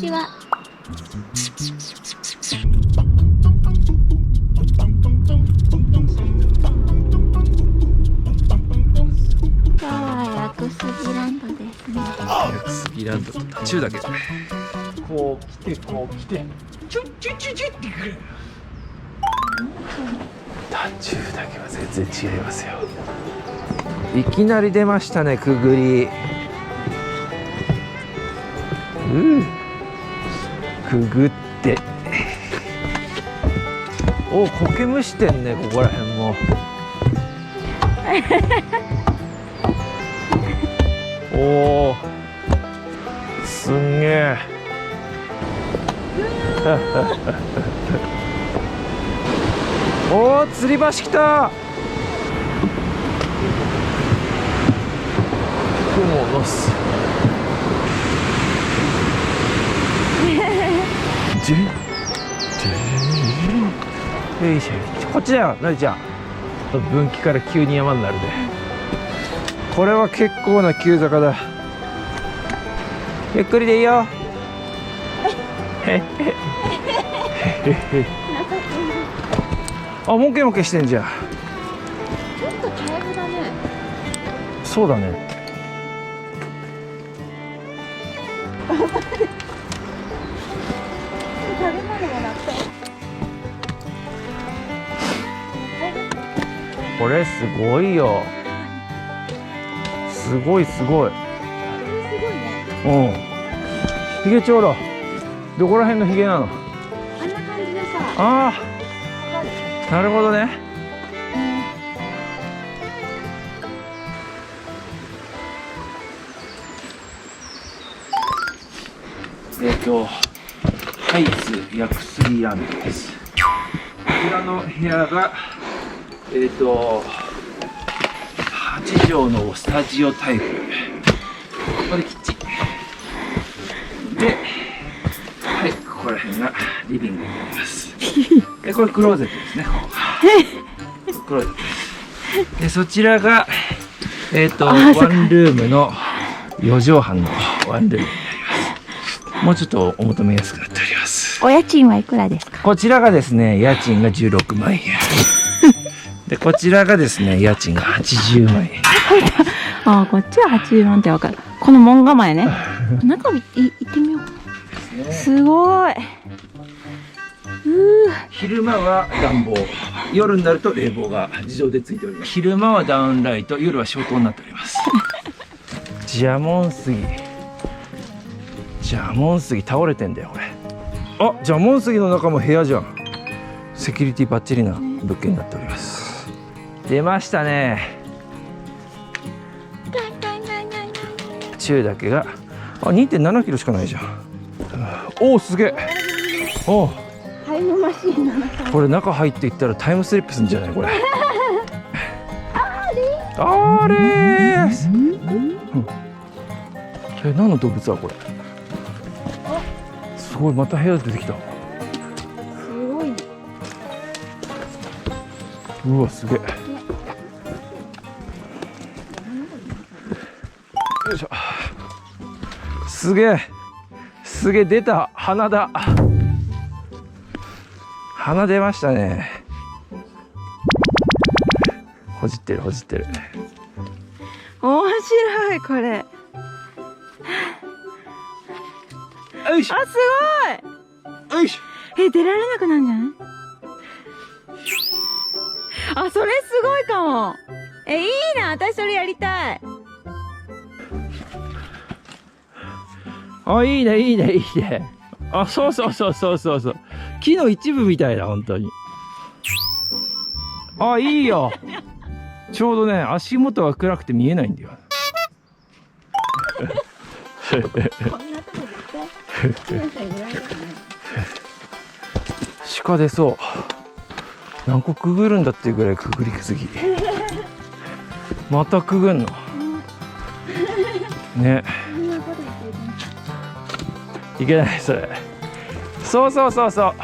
ちは。今日は屋久杉ランドですね。屋久杉ランド途中だけどね。こう来てこう来てチュッチュッチュッチュッってくる。途中だけは全然違いますよ。いきなり出ましたね、くぐり。くぐってお、苔むしてんね、ここら辺も。おー、すんげえ。おー、吊り橋来た。雲の巣。よいしょ、こっちだよ、のりちゃん。分岐から急に山になるね。これは結構な急坂だ。ゆっくりでいいよ。あ、モケモケしてんじゃん。ちょっと大変だね。そうだね。食べ物もらった。これすごいよ。すごいすごい。すごいね。うん。ヒゲ長老。どこら辺のヒゲなの？あんな感じでさ。ああ。なるほどね。ハイツ屋久杉ランドです。こちらの部屋が8畳のスタジオタイプ。ここでキッチンで、はい、ここら辺がリビングになります。でこれクローゼットですね。クローゼットです。でそちらがワンルームの4畳半のワンルームになります。もうちょっとお求めやすくなっております。お家賃はいくらですか？こちらがですね、家賃が16万円。でこちらがですね、家賃が80万円。ああ、こっちは80万ってわかる。この門構えね。中行ってみよう。すごい。昼間は暖房、夜になると冷房が自動でついております。昼間はダウンライト、夜は消灯になっております。ジャモン杉。ジャモン杉倒れてんだよこれ。あ、ジャモン杉の中も部屋じゃん。セキュリティバッチリな物件になっております。出ましたね。中だけが2.7 キロしかないじゃん。おお、すげえ。おお、タイムマシーンなのか。これ中入っていったらタイムスリップするんじゃないこれ。あれー、何の動物だこれ。すごい、また部屋出てきた。すごいね。うわ、すげえ。よいしょ。すげえ、すげえ、出た。鼻だ。鼻出ましたね。ほじってる、ほじってる。面白いこれ。よいしょ。あ、すごい。よいしょ。出られなくなるんじゃない？あ、それすごいかも。いいな、私それやりたい。あ、いいね、いいね、いいね。あ、そうそうそうそうそうそう。木の一部みたいだ、本当に。あ、いいよ。ちょうどね、足元が暗くて見えないんだよ。こんなとこ絶対鹿出そう。何個くぐるんだっていうぐらいくぐりすぎ。またくぐんの。ね。いけないそれ。そうそうそうそう。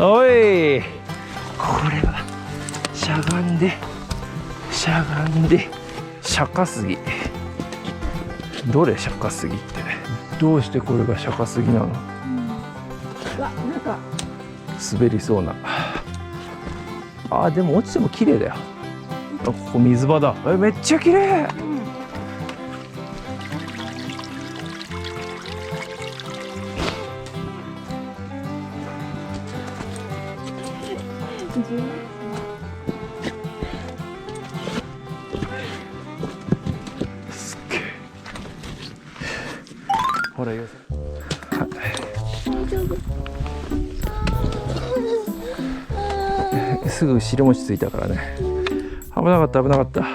おい。これはしゃがんで釈迦杉。どれ釈迦杉って。どうしてこれが釈迦杉なの？うわ、なんか滑りそうな。あーでも落ちても綺麗だよ。あ、ここ水場だ。めっちゃ綺麗。すっげえ。ほらよせ。すぐ後ろ餅ついたからね。危なかった危なかった。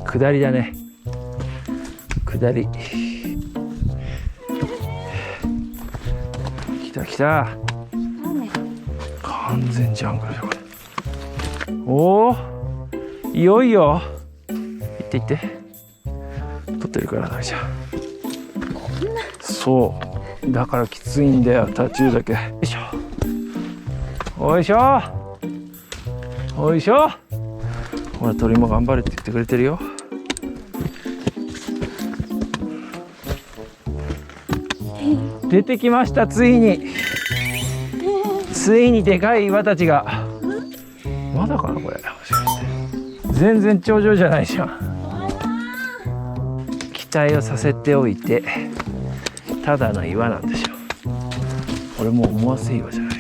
下りだね。下り。来た来た。完全ジャングルだこれ。おお、いよいよ。行って行って。撮ってるから大ちゃん。そうだからきついんだよ、途中だけ。よいしょ。おいしょおいしょ。ほら鳥も頑張れって言ってくれてるよ。出てきました。ついにでかい岩たちが。まだかなこれ。全然頂上じゃないじゃん。期待をさせておいてただの岩なんでしょ。これもう思わせ岩じゃない。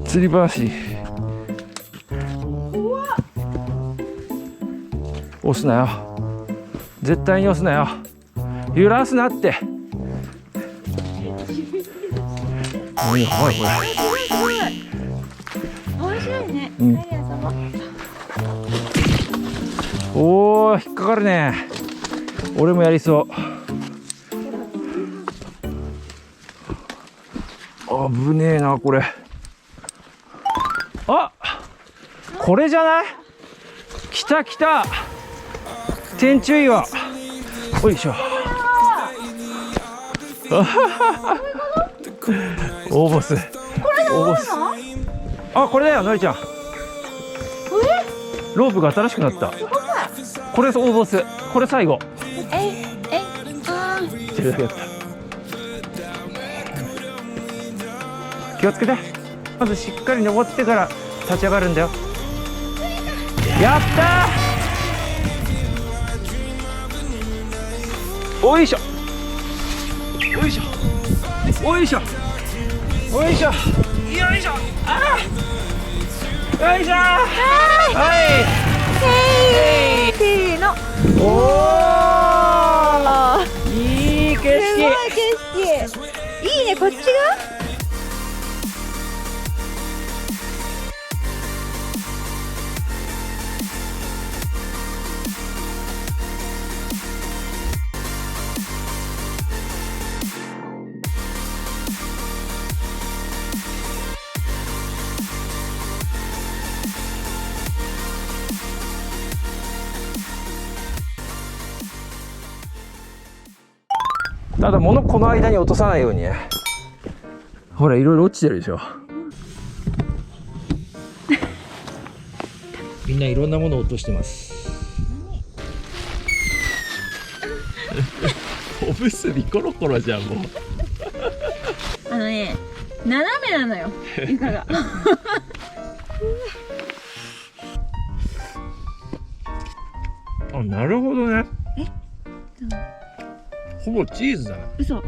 吊り橋。押すなよ、絶対に押すなよ、揺らすなって。おいおいおい、面白いね。うん、おー引っかかるね。俺もやりそう。危ねえなこれ。あ、これじゃない？来た来た。天中岩。おいしょ。大ボス。大ボス。あ、これだよ、のりちゃん。ロープが新しくなった。これ大ボス。これ最後。してるだけだった。気をつけて。まずしっかり登ってから立ち上がるんだよ。やったー。おいしょおいしょおいしょおいしょよいしょ。あーよいしょ。はいせーの。おーいい景色。いいね、こっちが。ただ物この間に落とさないようにね。ほらいろいろ落ちてるでしょ。みんないろんなものを落としてます。おむすびコロコロじゃんもう。あのね、斜めなのよ床が。あ、なるほどね。ほぼチーズだね。嘘。